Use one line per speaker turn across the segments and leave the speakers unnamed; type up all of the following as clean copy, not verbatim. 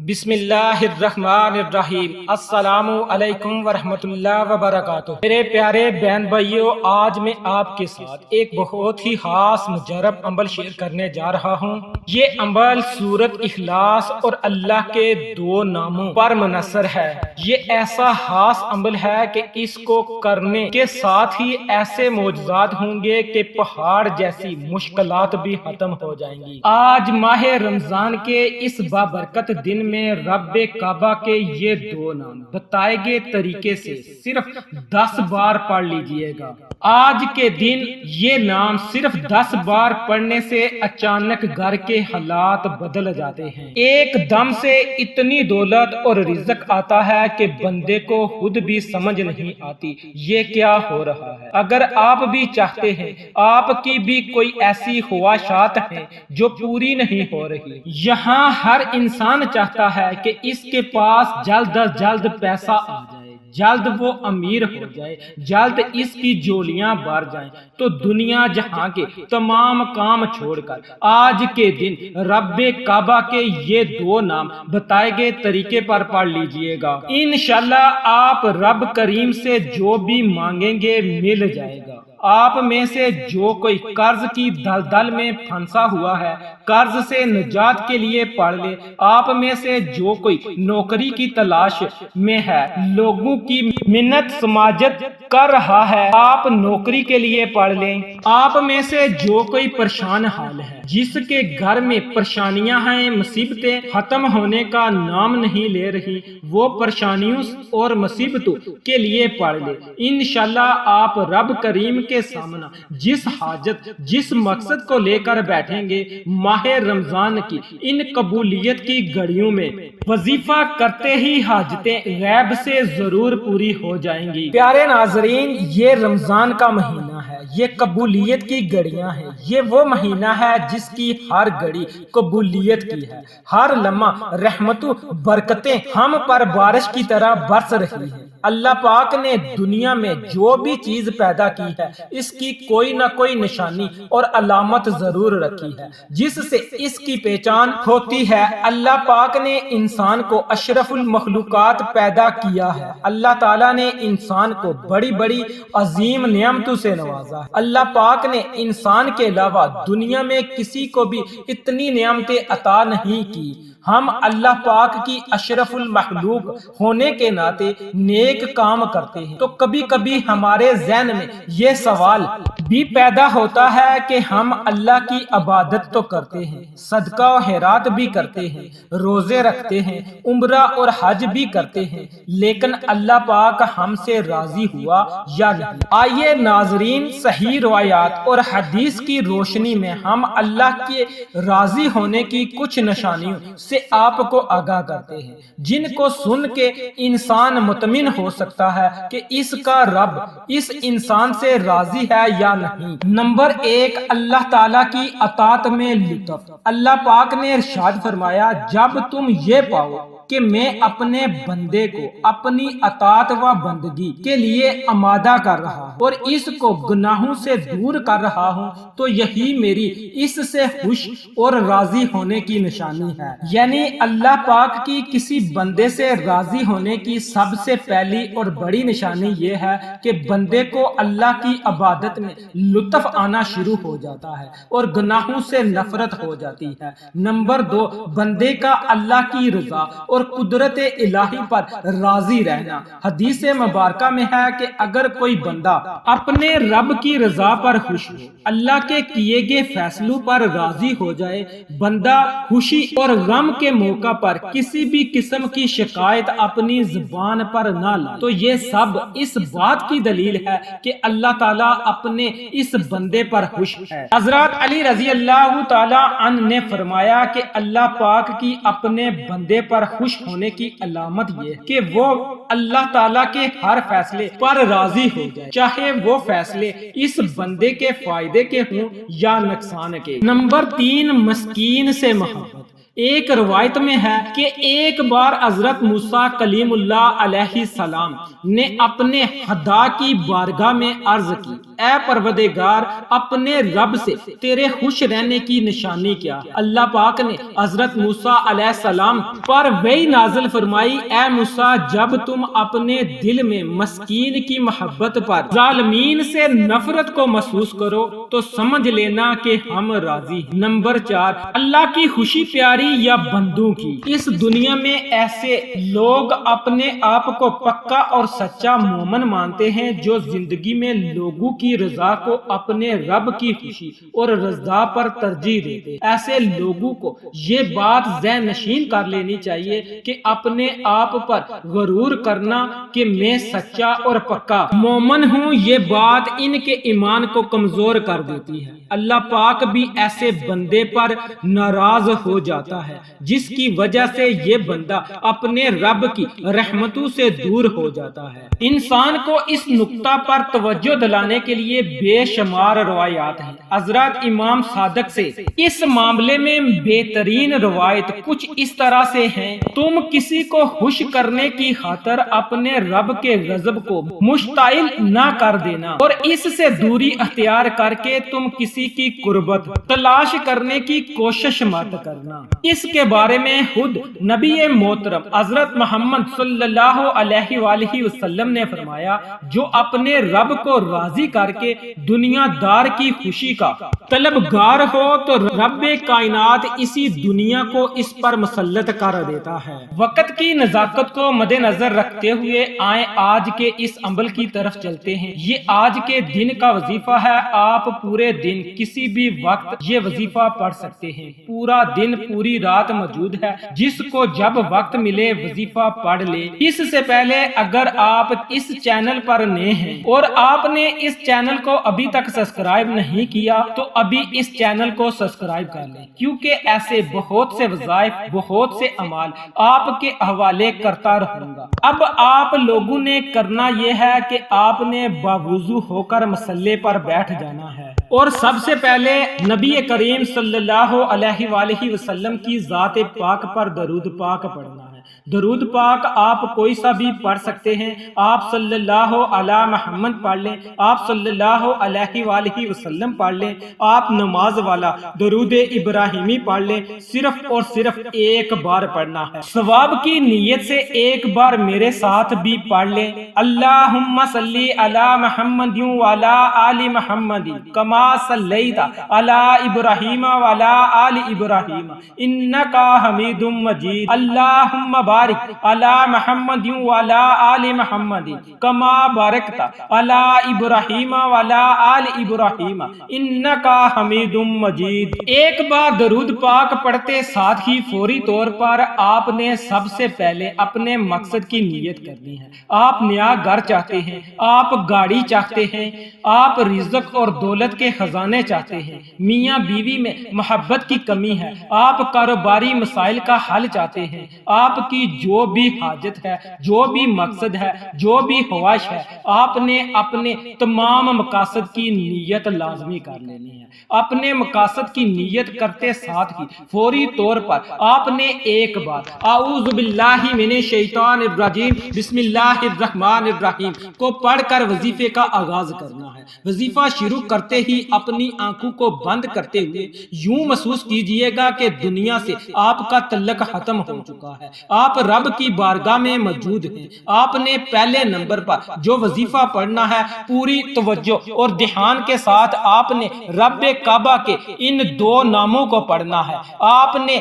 بسم اللہ الرحمن الرحیم۔ السلام علیکم ورحمۃ اللہ وبرکاتہ۔ میرے پیارے بہن بھائیوں، آج میں آپ کے ساتھ ایک بہت ہی خاص مجرب عمل شیئر کرنے جا رہا ہوں۔ یہ عمل سورۃ اخلاص اور اللہ کے دو ناموں پر منحصر ہے۔ یہ ایسا خاص عمل ہے کہ اس کو کرنے کے ساتھ ہی ایسے معجزات ہوں گے کہ پہاڑ جیسی مشکلات بھی ختم ہو جائیں گی۔ آج ماہ رمضان کے اس بابرکت دن میں رب کعبہ کے یہ دو نام بتائے گئے طریقے سے صرف 10 بار پڑھ لیجئے گا۔ آج کے دن یہ نام صرف 10 بار پڑھنے سے اچانک گھر کے حالات بدل جاتے ہیں۔ ایک دم سے اتنی دولت اور رزق آتا ہے کہ بندے کو خود بھی سمجھ نہیں آتی یہ کیا ہو رہا ہے۔ اگر آپ بھی چاہتے ہیں، آپ کی بھی کوئی ایسی خواہشات ہیں جو پوری نہیں ہو رہی، یہاں ہر انسان چاہتا ہے کہ اس کے پاس جلد از جلد پیسہ آ جائے، جلد وہ امیر ہو جائے، جلد اس کی جولیاں بھر جائیں، تو دنیا جہاں کے تمام کام چھوڑ کر آج کے دن رب کعبہ کے یہ دو نام بتائے گئے طریقے پر پڑھ لیجئے گا۔ انشاءاللہ آپ رب کریم سے جو بھی مانگیں گے مل جائے گا۔ آپ میں سے جو کوئی قرض کی دلدل میں پھنسا ہوا ہے، قرض سے نجات کے لیے پڑھ لے۔ آپ میں سے جو کوئی نوکری کی تلاش میں ہے، لوگوں کی منت سماجت کر رہا ہے، آپ نوکری کے لیے پڑھ لیں۔ آپ میں سے جو کوئی پریشان حال ہے، جس کے گھر میں پریشانیاں ہیں، مصیبتیں ختم ہونے کا نام نہیں لے رہی، وہ پریشانیوں اور مصیبتوں کے لیے پڑھ لے۔ انشاءاللہ آپ رب کریم کے سامنے جس حاجت، جس مقصد کو لے کر بیٹھیں گے، ماہ رمضان کی ان قبولیت کی گھڑیوں میں وظیفہ کرتے ہی حاجتیں غیب سے ضرور پوری ہو جائیں گی۔ پیارے ناظرین، یہ رمضان کا مہینہ ہے، یہ قبولیت کی گھڑیاں ہیں۔ یہ وہ مہینہ ہے جس کی ہر گھڑی قبولیت کی ہے، ہر لمحہ رحمتوں برکتیں ہم پر بارش کی طرح برس رہی ہیں۔ اللہ پاک نے دنیا میں جو بھی چیز پیدا کی ہے، اس کی کوئی نہ کوئی نشانی اور علامت ضرور رکھی ہے جس سے اس کی پہچان ہوتی ہے۔ اللہ پاک نے انسان کو اشرف المخلوقات پیدا کیا ہے۔ اللہ تعالیٰ نے انسان کو بڑی بڑی عظیم نعمتوں سے نوازا ہے۔ اللہ پاک نے انسان کے علاوہ دنیا میں کسی کو بھی اتنی نعمتیں عطا نہیں کی۔ ہم اللہ پاک کی اشرف المخلوق ہونے کے ناطے نیک کام کرتے ہیں تو کبھی کبھی ہمارے ذہن میں یہ سوال بھی پیدا ہوتا ہے کہ ہم اللہ کی عبادت تو کرتے ہیں، صدقہ و خیرات بھی کرتے ہیں، روزے رکھتے ہیں، عمرہ اور حج بھی کرتے ہیں، لیکن اللہ پاک ہم سے راضی ہوا یا نہیں؟ آئیے ناظرین، صحیح روایات اور حدیث کی روشنی میں ہم اللہ کے راضی ہونے کی کچھ نشانیوں سے آپ کو آگاہ کرتے ہیں، جن کو سن کے انسان مطمئن ہو سکتا ہے کہ اس کا رب اس انسان سے راضی ہے یا نہیں۔ نمبر 1، اللہ تعالیٰ کی اطاعت میں لطف۔ اللہ پاک نے ارشاد فرمایا، جب تم یہ پاؤ کہ میں اپنے بندے کو اپنی اطاعت و بندگی کے لیے آمادہ کر رہا ہوں اور اس کو گناہوں سے دور کر رہا ہوں، تو یہی میری اس سے خوش اور راضی ہونے کی نشانی ہے۔ یعنی اللہ پاک کی کسی بندے سے راضی ہونے کی سب سے پہلی اور بڑی نشانی یہ ہے کہ بندے کو اللہ کی عبادت میں لطف آنا شروع ہو جاتا ہے اور گناہوں سے نفرت ہو جاتی ہے۔ نمبر 2، بندے کا اللہ کی رضا اور قدرت الہی پر راضی رہنا۔ حدیث مبارکہ میں ہے کہ اگر کوئی بندہ اپنے رب کی رضا پر خوش ہو، اللہ کے کیے گئے فیصلوں پر راضی ہو جائے، بندہ خوشی اور غم کے موقع پر کسی بھی قسم کی شکایت اپنی زبان پر نہ لائے، تو یہ سب اس بات کی دلیل ہے کہ اللہ تعالیٰ اپنے اس بندے پر خوش ہے۔ حضرت علی رضی اللہ تعالیٰ عنہ نے فرمایا کہ اللہ پاک کی اپنے بندے پر خوش ہونے کی علامت یہ ہے کہ وہ اللہ تعالیٰ کے ہر فیصلے پر راضی ہو جائے، چاہے وہ فیصلے اس بندے کے فائدے کے ہوں یا نقصان کے۔ نمبر 3، مسکین سے محبت۔ ایک روایت میں ہے کہ ایک بار حضرت موسیٰ کلیم اللہ علیہ السلام نے اپنے خدا کی بارگاہ میں عرض کی اے پروردگار اپنے رب سے تیرے خوش رہنے کی نشانی کیا؟ اللہ پاک نے حضرت موسیٰ علیہ السلام پر وحی نازل فرمائی، اے موسیٰ جب تم اپنے دل میں مسکین کی محبت پر ظالمین سے نفرت کو محسوس کرو تو سمجھ لینا کہ ہم راضی ہیں۔ نمبر 4، اللہ کی خوشی پیاری یا بندوں کی؟ اس دنیا میں ایسے لوگ اپنے آپ کو پکا اور سچا مومن مانتے ہیں جو زندگی میں لوگوں کی رضا کو اپنے رب کی خوشی اور رضا پر ترجیح دیتے۔ ایسے لوگوں کو یہ بات ذہن نشین کر لینی چاہیے کہ اپنے آپ پر غرور کرنا کہ میں سچا اور پکا مومن ہوں، یہ بات ان کے ایمان کو کمزور کر دیتی ہے۔ اللہ پاک بھی ایسے بندے پر ناراض ہو جاتا ہے جس کی وجہ سے یہ بندہ اپنے رب کی رحمتوں سے دور ہو جاتا ہے۔ انسان کو اس نقطہ پر توجہ دلانے کے لیے بے شمار روایات ہیں۔ حضرت امام صادق سے اس معاملے میں بہترین روایت کچھ اس طرح سے ہیں، تم کسی کو خوش کرنے کی خاطر اپنے رب کے غضب کو مشتعل نہ کر دینا اور اس سے دوری اختیار کر کے تم کسی کی قربت تلاش کرنے کی کوشش مت کرنا۔ اس کے بارے میں خود نبی محترم حضرت محمد صلی اللہ علیہ وآلہ وسلم نے فرمایا، جو اپنے رب کو راضی کر کے دنیا دار کی خوشی کا طلبگار ہو تو رب کائنات اسی دنیا کو اس پر مسلط کر دیتا ہے۔ وقت کی نزاکت کو مد نظر رکھتے ہوئے آئیں آج کے اس عمل کی طرف چلتے ہیں۔ یہ آج کے دن کا وظیفہ ہے۔ آپ پورے دن کسی بھی وقت یہ وظیفہ پڑھ سکتے ہیں۔ پورا دن پوری رات موجود ہے، جس کو جب وقت ملے وظیفہ پڑھ لے۔ اس سے پہلے اگر آپ اس چینل پر نئے ہیں اور آپ نے اس چینل کو ابھی تک سبسکرائب نہیں کیا تو ابھی اس چینل کو سبسکرائب کر لیں، کیونکہ ایسے بہت سے وظائف، بہت سے اعمال آپ کے حوالے کرتا رہوں گا۔ اب آپ لوگوں نے کرنا یہ ہے کہ آپ نے باوضو ہو کر مصلی پر بیٹھ جانا ہے اور سب سے پہلے نبی کریم صلی اللہ علیہ وآلہ وسلم کی ذات پاک پر درود پاک پڑھنا ہے۔ درود پاک آپ کوئی سا بھی پڑھ سکتے ہیں۔ آپ صلی اللہ علی محمد پڑھ لیں، آپ صلی اللہ علیہ وآلہ وسلم پڑھ لیں، آپ نماز والا درود ابراہیمی پڑھ لیں، صرف اور صرف ایک بار پڑھنا ہے۔ ثواب کی نیت سے ایک بار میرے ساتھ بھی پڑھ لیں، اللہم صلی علی محمد وعلی آل محمد کما صلیت علی ابراہیم وعلی آل ابراہیم انک حمید مجید، اللہم بارک علی محمد وعلی آل محمد کما بارکت علی ابراہیم وعلی آل ابراہیم انک حمید مجید۔ ایک بار درود پاک پڑھتے ساتھ ہی فوری طور پر آپ نے سب سے پہلے اپنے مقصد کی نیت کرنی ہے۔ آپ نیا گھر چاہتے ہیں، آپ گاڑی چاہتے ہیں، آپ رزق اور دولت کے خزانے چاہتے ہیں، میاں بیوی میں محبت کی کمی ہے، آپ کاروباری مسائل کا حل چاہتے ہیں، آپ کی جو بھی حاجت ہے، جو بھی مقصد ہے، جو بھی خواہش ہے، آپ نے اپنے تمام مقاصد کی نیت لازمی کر لینی ہے۔ اپنے مقاصد کی نیت کرتے ساتھ ہی فوری طور پر آپ نے ایک بار اعوذ باللہ من الشیطان الرجیم بسم اللہ الرحمن الرحیم کو پڑھ کر وظیفے کا آغاز کرنا ہے۔ وظیفہ شروع کرتے ہی اپنی آنکھوں کو بند کرتے ہوئے یوں محسوس کیجئے گا کہ دنیا سے آپ کا تعلق ختم ہو چکا ہے، آپ رب کی بارگاہ میں موجود ہیں۔ آپ نے پہلے نمبر پر جو وظیفہ پڑھنا ہے پوری توجہ اور دھیان کے ساتھ آپ نے رب کعبہ کے ان دو ناموں کو پڑھنا ہے۔ آپ نے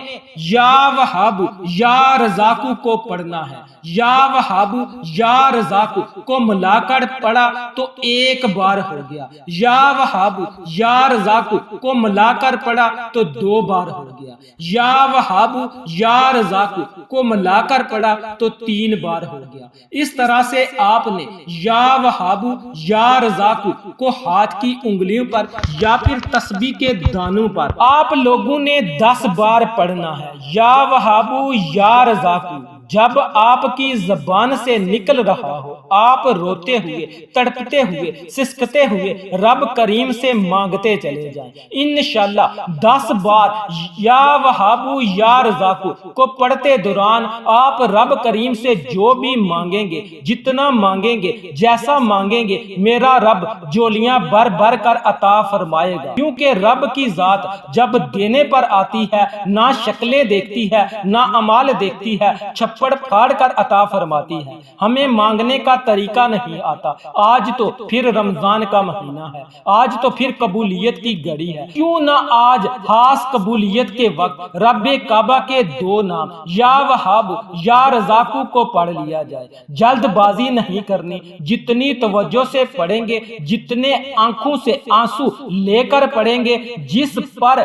یا وہاب یا رزاق کو پڑھنا ہے۔ یا وہاب یا رزاق کو ملا کر پڑھا تو ایک بار ہو گیا، یا وہاب یا رزاق کو ملا کر پڑھا تو دو بار ہو گیا، یا وہاب یا رزاق کو ملا کر پڑھا تو تین بار ہو گیا۔ اس طرح سے آپ نے یا وہاب یا رزاق کو ہاتھ کی انگلیوں پر یا پھر تسبیح کے دانوں پر آپ لوگوں نے 10 بار پڑھنا ہے۔ یا وہاب یا رزاق جب آپ کی زبان سے نکل رہا ہو، آپ روتے ہوئے، تڑپتے ہوئے، سسکتے ہوئے رب کریم سے مانگتے چلے جائیں۔ انشاءاللہ 10 بار یا وہابو یا رزاقو کو پڑھتے دوران آپ رب کریم سے جو بھی مانگیں گے، جتنا مانگیں گے، جیسا مانگیں گے، میرا رب جولیاں بھر بھر کر عطا فرمائے گا، کیونکہ رب کی ذات جب دینے پر آتی ہے نہ شکلیں دیکھتی ہے نہ اعمال دیکھتی ہے، چھپڑ پھاڑ کر عطا فرماتی ہے۔ ہمیں مانگنے کا طریقہ نہیں آتا، آج تو پھر رمضان کا مہینہ ہے، آج تو پھر قبولیت کی گھڑی ہے، کیوں نہ آج خاص قبولیت کے وقت رب کعبہ کے 2 نام یا وہاب یا رزاقو کو پڑھ لیا جائے۔ جلد بازی نہیں کرنی، جتنی توجہ سے پڑھیں گے، جتنے آنکھوں سے آنسو لے کر پڑھیں گے، جس پر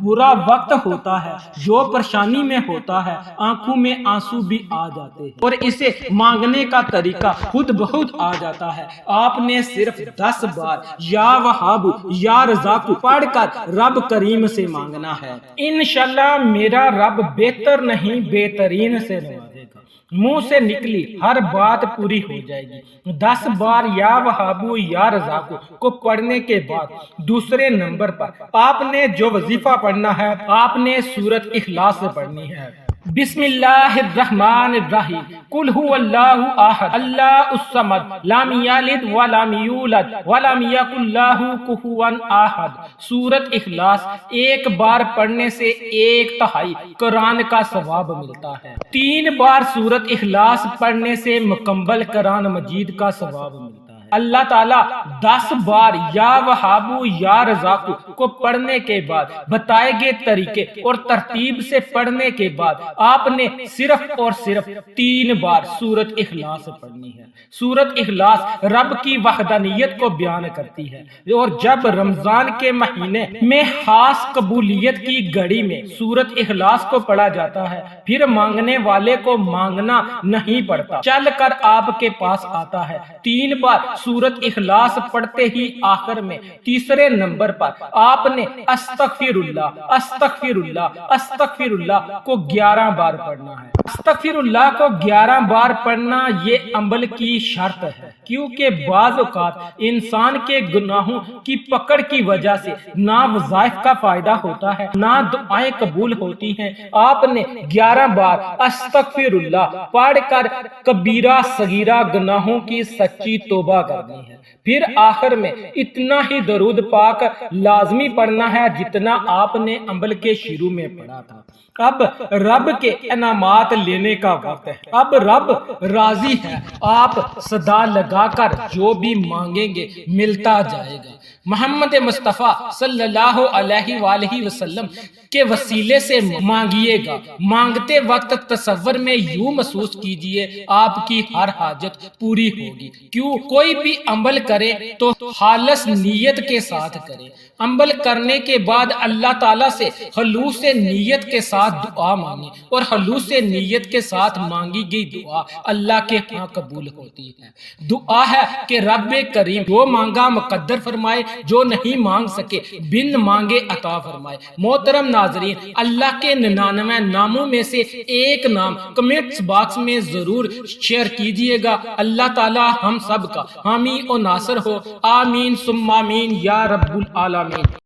برا وقت ہوتا ہے، جو پریشانی میں ہوتا ہے، آنکھوں میں آنسو بھی آ جاتے ہیں اور اسے مانگنے کا طریقہ خود بخود آ جاتا ہے۔ آپ نے صرف 10 بار یا وہاب یا رزاق پڑھ کر رب کریم سے مانگنا ہے، انشاءاللہ میرا رب بہتر نہیں بہترین سے نوازے گا، منہ سے نکلی ہر بات پوری ہو جائے گی۔ 10 بار یا وہابو یا رزاقو کو پڑھنے کے بعد دوسرے نمبر پر آپ نے جو وظیفہ پڑھنا ہے، آپ نے سورۃ اخلاص سے پڑھنی ہے۔ بسم اللہ الرحمن الرحیم، قل هو اللہ احد اللہ الصمد لم یلد ولم یولد ولم یکن لہ کفوا احد۔ سورۃ اخلاص ایک بار پڑھنے سے 1/3 قرآن کا ثواب ملتا ہے، 3 بار سورۃ اخلاص پڑھنے سے مکمل قرآن مجید کا ثواب ملتا ہے۔ اللہ تعالیٰ 10 بار یا وہابو یا رزاقو کو پڑھنے کے بعد بتائے گئے طریقے اور ترتیب سے پڑھنے کے بعد آپ نے صرف اور صرف 3 بار سورۃ اخلاص پڑھنی ہے۔ سورۃ اخلاص رب کی وحدانیت کو بیان کرتی ہے، اور جب رمضان کے مہینے میں خاص قبولیت کی گھڑی میں سورۃ اخلاص کو پڑھا جاتا ہے، پھر مانگنے والے کو مانگنا نہیں پڑتا، چل کر آپ کے پاس آتا ہے۔ 3 بار سورۃ اخلاص پڑھتے ہی آخر میں تیسرے نمبر پر آپ نے استغفر اللہ استغفر اللہ استغفر اللہ کو 11 بار پڑھنا ہے۔ استغفر اللہ کو 11 بار پڑھنا یہ عمل کی شرط ہے، کیونکہ بعض اوقات انسان کے گناہوں کی پکڑ کی وجہ سے نہ وظائف کا فائدہ ہوتا ہے نہ دعائیں قبول ہوتی ہیں۔ آپ نے 11 بار استغفر اللہ پڑھ کر کبیرہ صغیرہ گناہوں کی سچی توبہ کرنی ہے۔ پھر آخر میں اتنا ہی درود پاک لازمی پڑھنا ہے جتنا آپ نے عمل کے شروع میں پڑھا تھا۔ اب رب کے انعامات لینے کا وقت ہے، اب رب راضی ہے، آپ صدا لگا کر جو بھی مانگیں گے ملتا جائے گا۔ محمد مصطفیٰ صلی اللہ علیہ وآلہ وسلم کے وسیلے سے مانگیے گا، مانگتے وقت تصور میں یوں محسوس کیجئے آپ کی ہر حاجت پوری ہوگی۔ کیوں کوئی بھی عمل کرے تو خالص نیت کے ساتھ کرے، عمل کرنے کے بعد اللہ تعالیٰ سے خلوص نیت کے ساتھ دعا مانگے، اور خلوص نیت کے ساتھ مانگی گئی دعا اللہ کے ہاں قبول ہوتی ہے۔ دعا ہے کہ رب کریم جو مانگا مقدر فرمائے، جو نہیں مانگ سکے بن مانگے عطا فرمائے۔ محترم ناظرین، اللہ کے 99 ناموں میں سے ایک نام کمنٹس باکس میں ضرور شیئر کیجئے گا۔ اللہ تعالی ہم سب کا حامی و ناصر ہو، آمین ثم آمین یا رب العالمین۔